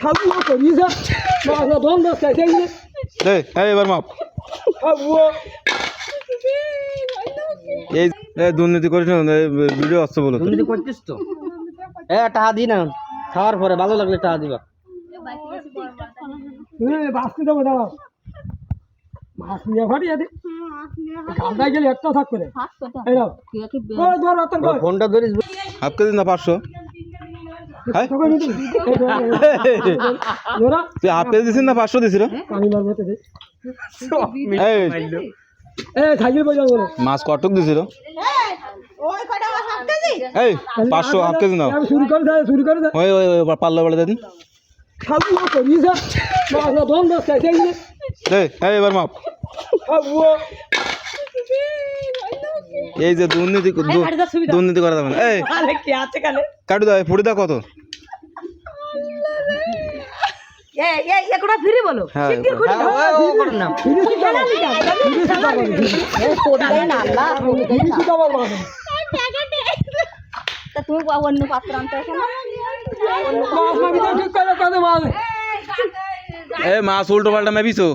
খাবো করিস মাছ না দম দশ খাইছে এই এবার মাপ খাবো এই দুর্নীতি করিস না ভিডিও আসছে বলো দুর্নীতি করছিস তো টাকা দি না খাওয়ার পরে ভালো লাগলে টাকা দিবা বাঁচতে দেবো দাঁড়াও মাছ নিয়ে ফাটিয়ে দে গালটায় গেলে একটা থাক করে এই নাও ধর রতন কর ফোনটা ধরিস হাফ কেজি না 500 হ্যাঁ ওরা তুই হাফ কেজি দিছিস না 500 দিছিস রে পানি মারবো তো দে এই এই সাইকেল বই যাও বলো মাছ কটক দিছিল এই 500 হাফ কেজি নাও শুরু করে দে ওই ওই পাল্লা বলে দেন খাবো করিস মাছ না দম দশ খাইছে এই এবার মাপ খাবো এই যে দুর্নীতি করা যাবে না এই কাটু দাও ফুটি দাও কত ফ্রি বলো হ্যাঁ তুমি অন্য পাত্র আনতে আসো না এই মাছ উল্টো পাল্টা মেবিছো